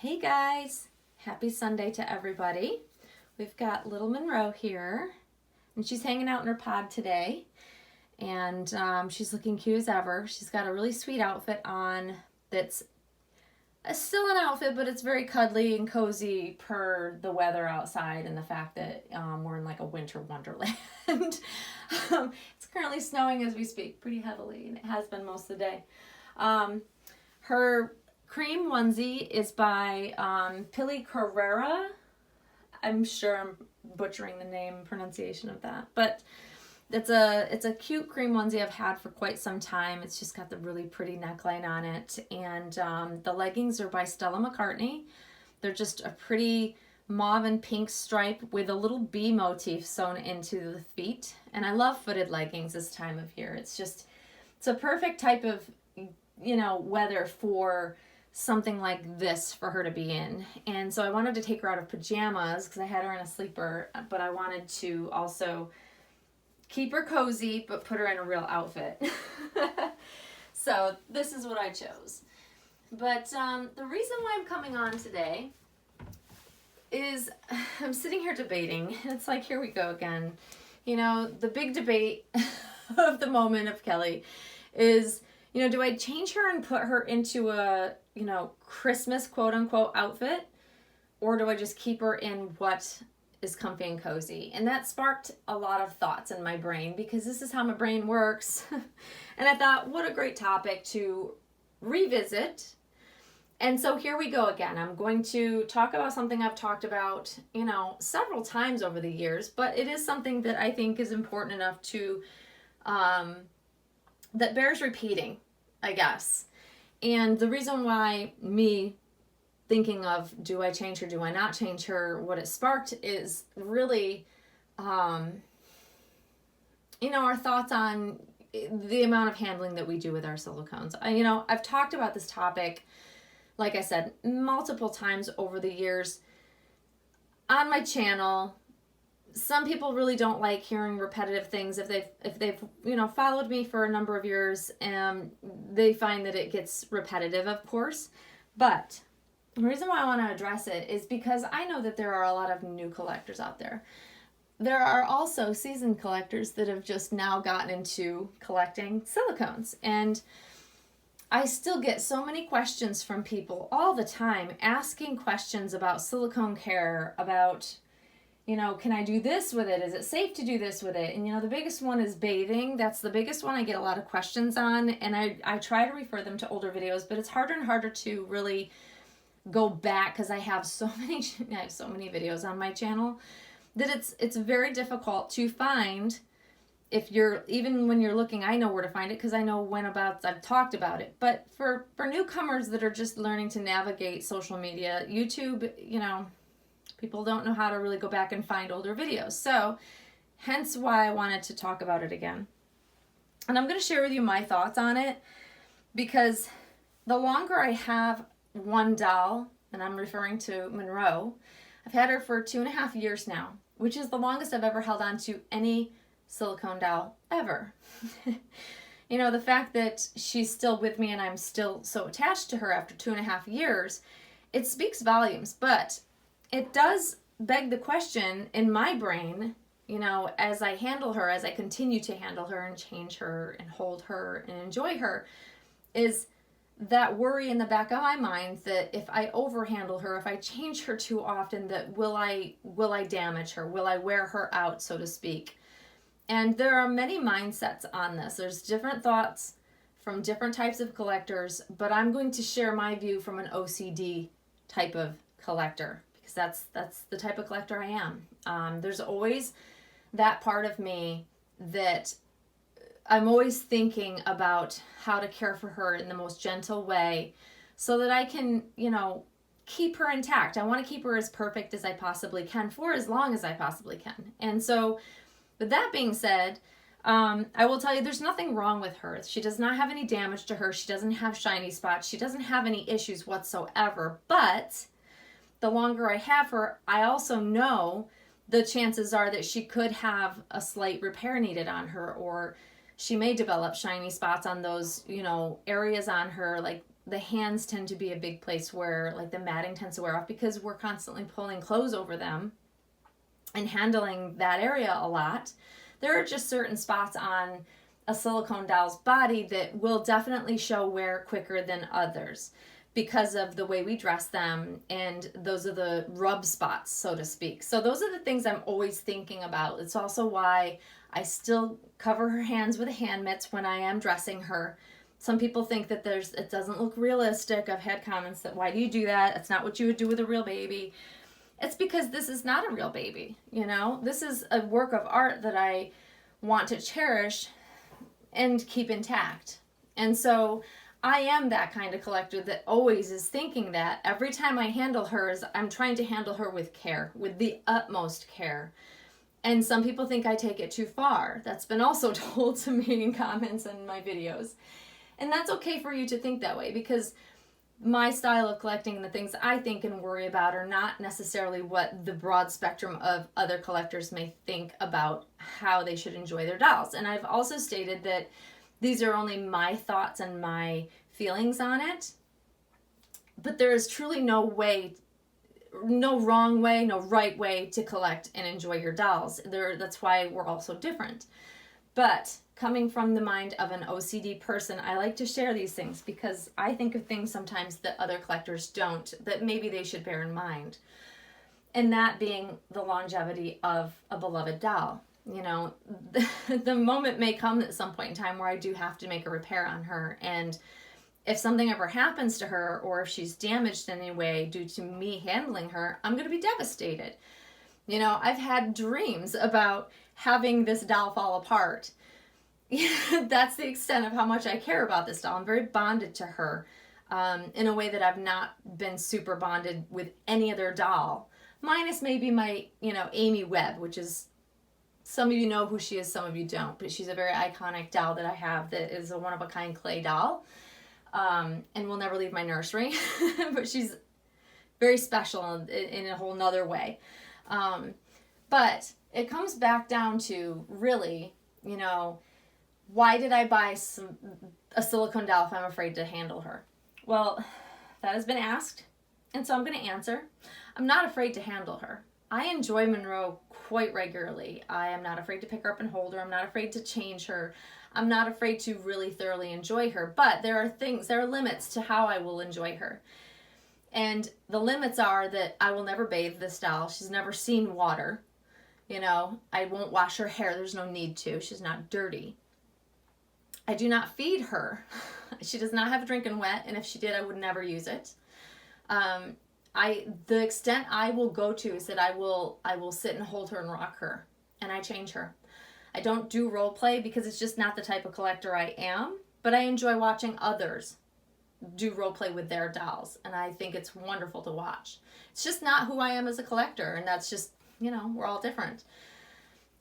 Hey guys, happy Sunday to everybody. We've got little Monroe here, and she's hanging out in her pod today, and she's looking cute as ever. She's got a really sweet outfit on that's still an outfit, but it's very cuddly and cozy per the weather outside and the fact that we're in like a winter wonderland. It's currently snowing as we speak pretty heavily, and it has been most of the day. Her cream onesie is by Pili Carrera. I'm sure I'm butchering the name pronunciation of that, but it's a cute cream onesie I've had for quite some time. It's just got the really pretty neckline on it, and the leggings are by Stella McCartney. They're just a pretty mauve and pink stripe with a little bee motif sewn into the feet, and I love footed leggings this time of year. It's a perfect type of weather for something like this for her to be in. And so I wanted to take her out of pajamas because I had her in a sleeper, but I wanted to also keep her cozy but put her in a real outfit. So this is what I chose. But the reason why I'm coming on today is I'm sitting here debating. It's like, here we go again. The big debate of the moment of Kelly is, do I change her and put her into a, Christmas quote unquote outfit? Or do I just keep her in what is comfy and cozy? And that sparked a lot of thoughts in my brain because this is how my brain works. And I thought, what a great topic to revisit. And so here we go again. I'm going to talk about something I've talked about, several times over the years, but it is something that I think is important enough to, that bears repeating, I guess. And the reason why me thinking of do I change her, do I not change her, what it sparked is really, our thoughts on the amount of handling that we do with our silicones. I've talked about this topic, like I said, multiple times over the years on my channel. Some people really don't like hearing repetitive things. If they've followed me for a number of years, they find that it gets repetitive, of course. But the reason why I want to address it is because I know that there are a lot of new collectors out there. There are also seasoned collectors that have just now gotten into collecting silicones. And I still get so many questions from people all the time asking questions about silicone care, about can I do this with it? Is it safe to do this with it? And, the biggest one is bathing. That's the biggest one I get a lot of questions on. And I try to refer them to older videos, but it's harder and harder to really go back because I have so many videos on my channel that it's very difficult to find. Even when you're looking, I know where to find it because I know I've talked about it. But for newcomers that are just learning to navigate social media, YouTube, people don't know how to really go back and find older videos. So, hence why I wanted to talk about it again. And I'm going to share with you my thoughts on it because the longer I have one doll, and I'm referring to Monroe, I've had her for 2.5 years now, which is the longest I've ever held on to any silicone doll ever. The fact that she's still with me and I'm still so attached to her after 2.5 years, it speaks volumes, but it does beg the question in my brain, as I handle her, as I continue to handle her and change her and hold her and enjoy her, is that worry in the back of my mind that if I overhandle her, if I change her too often, that will I damage her? Will I wear her out, so to speak? And there are many mindsets on this. There's different thoughts from different types of collectors, but I'm going to share my view from an OCD type of collector. That's the type of collector I am. There's always that part of me that I'm always thinking about how to care for her in the most gentle way so that I can, keep her intact. I want to keep her as perfect as I possibly can for as long as I possibly can. And so with that being said, I will tell you there's nothing wrong with her. She does not have any damage to her. She doesn't have shiny spots. She doesn't have any issues whatsoever. But the longer I have her, I also know the chances are that she could have a slight repair needed on her, or she may develop shiny spots on those, areas on her, like the hands tend to be a big place where like the matting tends to wear off because we're constantly pulling clothes over them and handling that area a lot. There are just certain spots on a silicone doll's body that will definitely show wear quicker than others because of the way we dress them, and those are the rub spots, so to speak. So those are the things I'm always thinking about. It's also why I still cover her hands with hand mitts when I am dressing her. Some people think that it doesn't look realistic. I've had comments that, why do you do that? It's not what you would do with a real baby. It's because this is not a real baby, you know? This is a work of art that I want to cherish and keep intact. And so I am that kind of collector that always is thinking that every time I handle hers, I'm trying to handle her with care, with the utmost care. And some people think I take it too far. That's been also told to me in comments in my videos. And that's okay for you to think that way, because my style of collecting and the things I think and worry about are not necessarily what the broad spectrum of other collectors may think about how they should enjoy their dolls. And I've also stated that these are only my thoughts and my feelings on it. But there is truly no way, no wrong way, no right way to collect and enjoy your dolls. That's why we're all so different. But coming from the mind of an OCD person, I like to share these things because I think of things sometimes that other collectors don't, that maybe they should bear in mind. And that being the longevity of a beloved doll. You know, the moment may come at some point in time where I do have to make a repair on her. And if something ever happens to her, or if she's damaged in any way due to me handling her, I'm going to be devastated. You know, I've had dreams about having this doll fall apart. That's the extent of how much I care about this doll. I'm very bonded to her in a way that I've not been super bonded with any other doll. Minus maybe my, Amy Webb, which is, some of you know who she is, some of you don't. But she's a very iconic doll that I have that is a one-of-a-kind clay doll. And will never leave my nursery. But she's very special in a whole nother way. But it comes back down to really, why did I buy a silicone doll if I'm afraid to handle her? Well, that has been asked, and so I'm going to answer. I'm not afraid to handle her. I enjoy Monroe quite regularly. I am not afraid to pick her up and hold her. I'm not afraid to change her. I'm not afraid to really thoroughly enjoy her. But there are limits to how I will enjoy her. And the limits are that I will never bathe this doll. She's never seen water. I won't wash her hair. There's no need to. She's not dirty. I do not feed her. She does not have a drinking wet, and if she did, I would never use it. The extent I will go to is that I will sit and hold her and rock her, and I change her. I don't do role play because it's just not the type of collector I am, but I enjoy watching others do role play with their dolls, and I think it's wonderful to watch. It's just not who I am as a collector, and that's just, we're all different.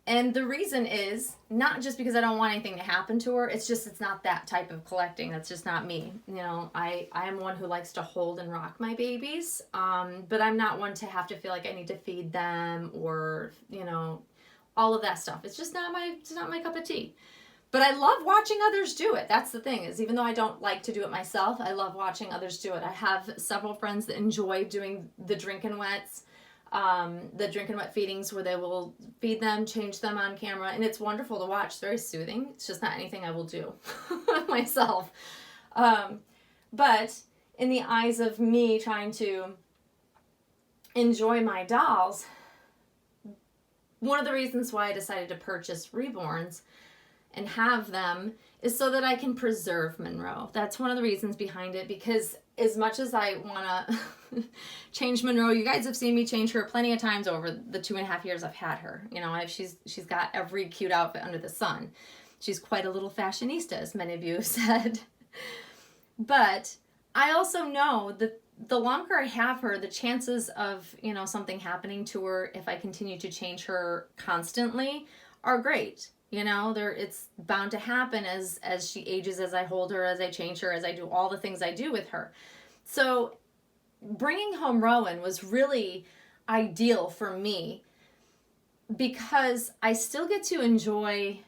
And the reason is not just because I don't want anything to happen to her. It's not that type of collecting. That's just not me. I am one who likes to hold and rock my babies. But I'm not one to have to feel like I need to feed them or, all of that stuff. It's not my cup of tea. But I love watching others do it. That's the thing, is even though I don't like to do it myself, I love watching others do it. I have several friends that enjoy doing the drinking wets. The drinking wet feedings where they will feed them, change them on camera, and it's wonderful to watch. It's very soothing. It's just not anything I will do myself. But in the eyes of me trying to enjoy my dolls, one of the reasons why I decided to purchase reborns and have them is so that I can preserve Monroe. That's one of the reasons behind it, because as much as I want to change Monroe, you guys have seen me change her plenty of times over the 2.5 years I've had her. She's got every cute outfit under the sun. She's quite a little fashionista, as many of you have said. But I also know that the longer I have her, the chances of, something happening to her if I continue to change her constantly are great. It's bound to happen as she ages, as I hold her, as I change her, as I do all the things I do with her. So bringing home Rowan was really ideal for me because I still get to enjoy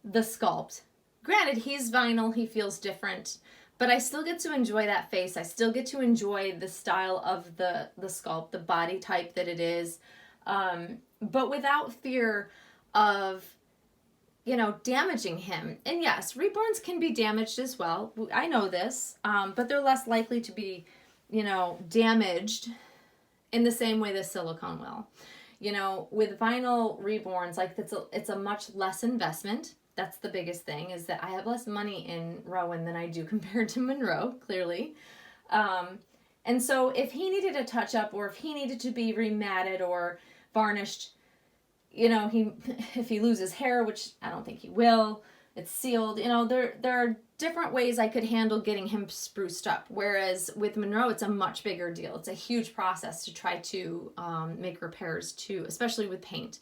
the sculpt. Granted, he's vinyl, he feels different, but I still get to enjoy that face. I still get to enjoy the style of the sculpt, the body type that it is, but without fear of, damaging him. And yes, reborns can be damaged as well. I know this, but they're less likely to be, damaged in the same way the silicone will. With vinyl reborns, like it's a much less investment. That's the biggest thing, is that I have less money in Rowan than I do compared to Monroe, clearly. And so if he needed a touch up, or if he needed to be rematted or varnished, if he loses hair, which I don't think he will, it's sealed, there are different ways I could handle getting him spruced up. Whereas with Monroe, it's a much bigger deal. It's a huge process to try to make repairs to, especially with paint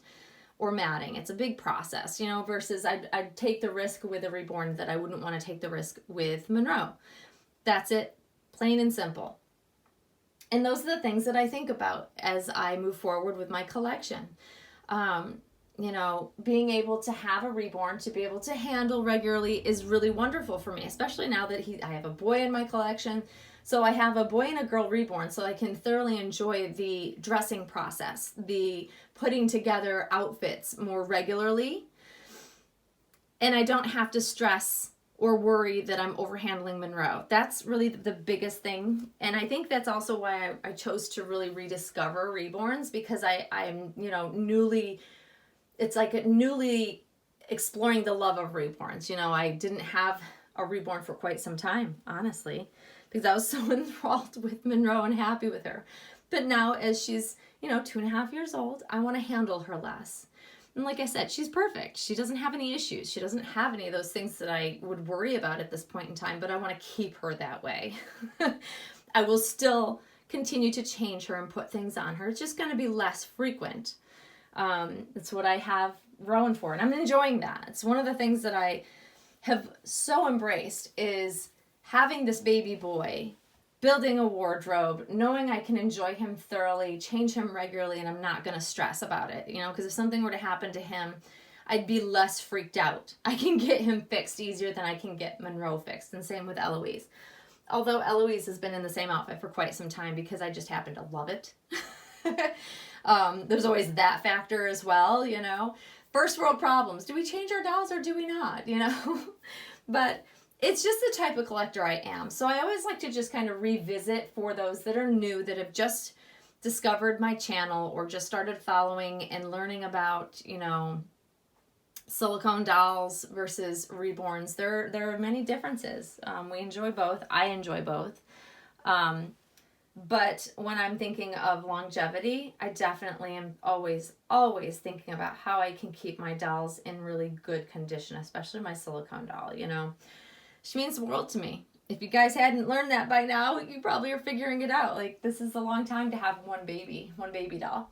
or matting. It's a big process, versus I'd take the risk with a reborn that I wouldn't want to take the risk with Monroe. That's it, plain and simple. And those are the things that I think about as I move forward with my collection. Being able to have a reborn to be able to handle regularly is really wonderful for me, especially now that I have a boy in my collection. So I have a boy and a girl reborn, so I can thoroughly enjoy the dressing process, the putting together outfits more regularly. And I don't have to stress or worry that I'm overhandling Monroe. That's really the biggest thing. And I think that's also why I chose to really rediscover reborns, because I'm it's like a newly exploring the love of reborns. I didn't have a reborn for quite some time, honestly, because I was so enthralled with Monroe and happy with her. But now, as she's, 2.5 years old, I want to handle her less. And like I said, she's perfect. She doesn't have any issues. She doesn't have any of those things that I would worry about at this point in time, but I want to keep her that way. I will still continue to change her and put things on her. It's just going to be less frequent. That's what I have Rowan for, and I'm enjoying that. It's one of the things that I have so embraced, is having this baby boy, building a wardrobe, knowing I can enjoy him thoroughly, change him regularly, and I'm not going to stress about it, because if something were to happen to him, I'd be less freaked out. I can get him fixed easier than I can get Monroe fixed, and same with Eloise. Although Eloise has been in the same outfit for quite some time because I just happen to love it. There's always that factor as well, First world problems. Do we change our dolls or do we not, But it's just the type of collector I am. So I always like to just kind of revisit for those that are new, that have just discovered my channel or just started following and learning about, silicone dolls versus reborns. There are many differences. We enjoy both. I enjoy both. But when I'm thinking of longevity, I definitely am always thinking about how I can keep my dolls in really good condition, especially my silicone doll, She means the world to me. If you guys hadn't learned that by now, you probably are figuring it out. Like, this is a long time to have one baby doll.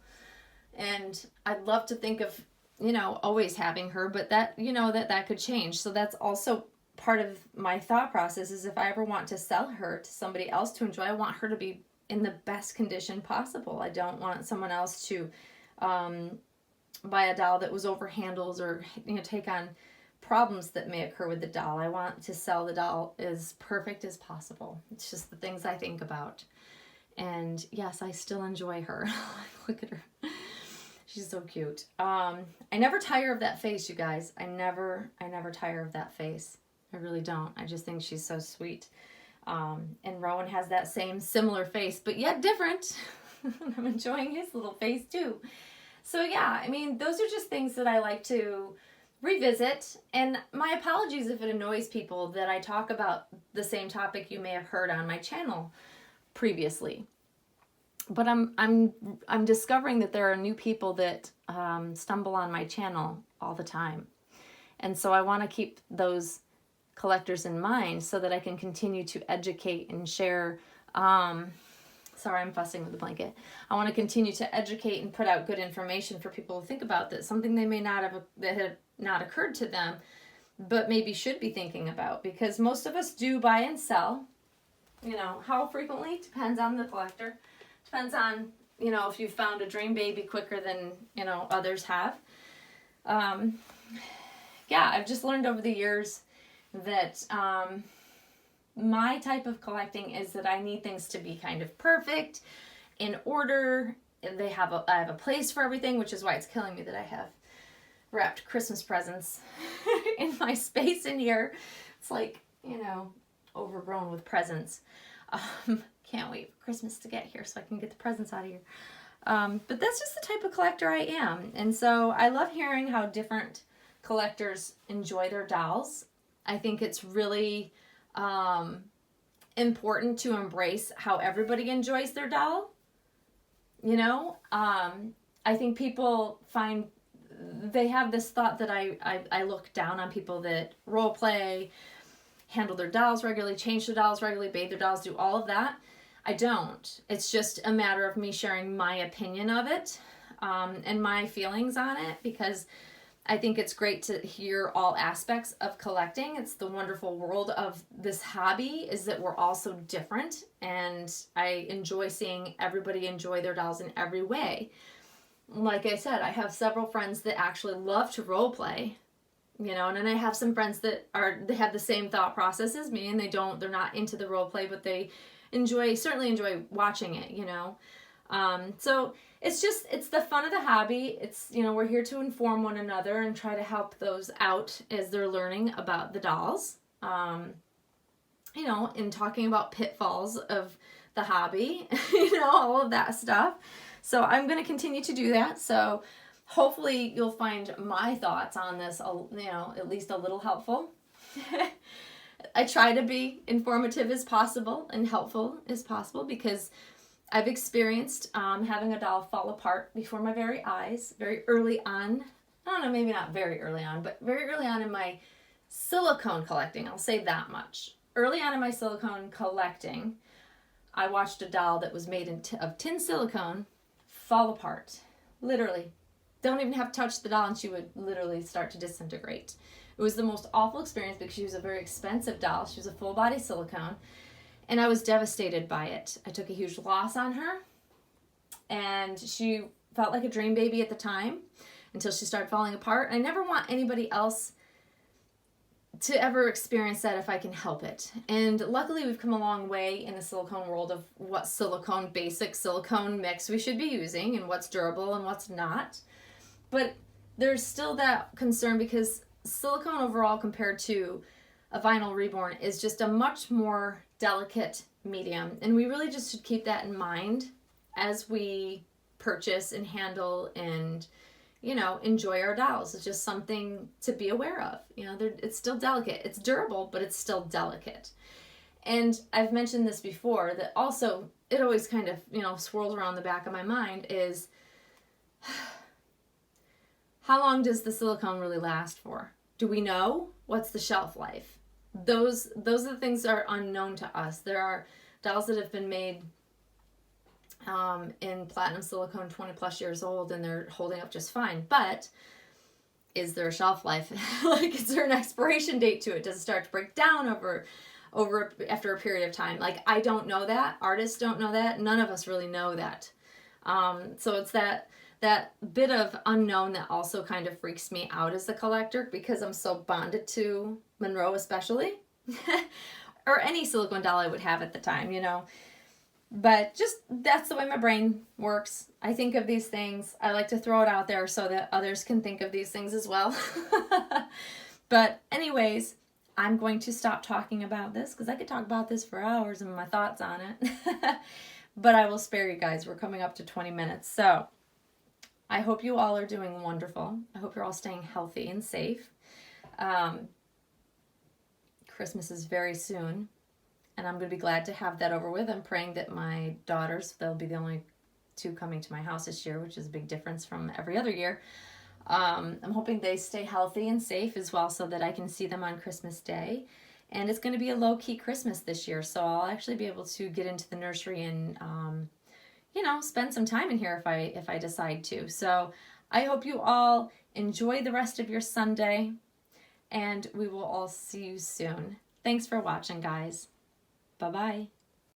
And I'd love to think of, always having her, but that, that could change. So that's also part of my thought process, is if I ever want to sell her to somebody else to enjoy, I want her to be in the best condition possible. I don't want someone else to buy a doll that was overhandled or, take on problems that may occur with the doll. I want to sell the doll as perfect as possible. It's just the things I think about. And yes, I still enjoy her. Look at her. She's so cute. I never tire of that face, you guys. I never tire of that face. I really don't. I just think she's so sweet. And Rowan has that same similar face, but yet different. I'm enjoying his little face too. So yeah, those are just things that I like to revisit. And my apologies if it annoys people that I talk about the same topic you may have heard on my channel previously. But I'm discovering that there are new people that stumble on my channel all the time. And so I want to keep those collectors in mind so that I can continue to educate and share. Sorry, I'm fussing with the blanket. I want to continue to educate and put out good information for people to think about, that something they may not have, that had not occurred to them, but maybe should be thinking about, because most of us do buy and sell. How frequently depends on the collector. Depends on, if you found a dream baby quicker than, others have. Yeah, I've just learned over the years that my type of collecting is that I need things to be kind of perfect, in order. I have a place for everything, which is why it's killing me that I have wrapped Christmas presents in my space in here. It's like, overgrown with presents. Can't wait for Christmas to get here so I can get the presents out of here. But that's just the type of collector I am. And so I love hearing how different collectors enjoy their dolls. I think it's really important to embrace how everybody enjoys their doll. I think people they have this thought that I look down on people that role play, handle their dolls regularly, change their dolls regularly, bathe their dolls, do all of that. I don't. It's just a matter of me sharing my opinion of it, and my feelings on it, because I think it's great to hear all aspects of collecting. It's the wonderful world of this hobby, is that we're all so different, and I enjoy seeing everybody enjoy their dolls in every way. Like I said, I have several friends that actually love to role play, and then I have some friends that have the same thought process as me, and they're not into the role play, but they certainly enjoy watching it, so it's the fun of the hobby. It's, we're here to inform one another and try to help those out as they're learning about the dolls, in talking about pitfalls of the hobby, all of that stuff. So I'm going to continue to do that. So hopefully you'll find my thoughts on this, at least a little helpful. I try to be informative as possible and helpful as possible, because I've experienced having a doll fall apart before my very eyes very early on. I don't know, maybe not very early on, but very early on in my silicone collecting. I'll say that much. Early on in my silicone collecting, I watched a doll that was made of tin silicone fall apart. Literally. Don't even have to touch the doll and she would literally start to disintegrate. It was the most awful experience because she was a very expensive doll. She was a full body silicone. And I was devastated by it. I took a huge loss on her. And she felt like a dream baby at the time until she started falling apart. I never want anybody else to ever experience that if I can help it. And luckily we've come a long way in the silicone world of what basic silicone mix we should be using and what's durable and what's not. But there's still that concern because silicone overall compared to a vinyl reborn is just a much more delicate medium. And we really just should keep that in mind as we purchase and handle and, enjoy our dolls. It's just something to be aware of. It's still delicate. It's durable, but it's still delicate. And I've mentioned this before, that also it always kind of, swirls around the back of my mind is, how long does the silicone really last for? Do we know? What's the shelf life? Those are the things that are unknown to us. There are dolls that have been made in platinum silicone 20 plus years old and they're holding up just fine. But is there a shelf life? Is there an expiration date to it? Does it start to break down after a period of time? I don't know that. Artists don't know that. None of us really know that. So it's that bit of unknown that also kind of freaks me out as a collector because I'm so bonded to Monroe especially. Or any silicone doll I would have at the time, But just that's the way my brain works. I think of these things. I like to throw it out there so that others can think of these things as well. But anyways, I'm going to stop talking about this because I could talk about this for hours and my thoughts on it. But I will spare you guys. We're coming up to 20 minutes. So I hope you all are doing wonderful. I hope you're all staying healthy and safe. Christmas is very soon, and I'm going to be glad to have that over with. I'm praying that my daughters, they'll be the only two coming to my house this year, which is a big difference from every other year. I'm hoping they stay healthy and safe as well so that I can see them on Christmas Day. And it's going to be a low-key Christmas this year, so I'll actually be able to get into the nursery and spend some time in here if I decide to. So I hope you all enjoy the rest of your Sunday, and we will all see you soon. Thanks for watching, guys. Bye-bye.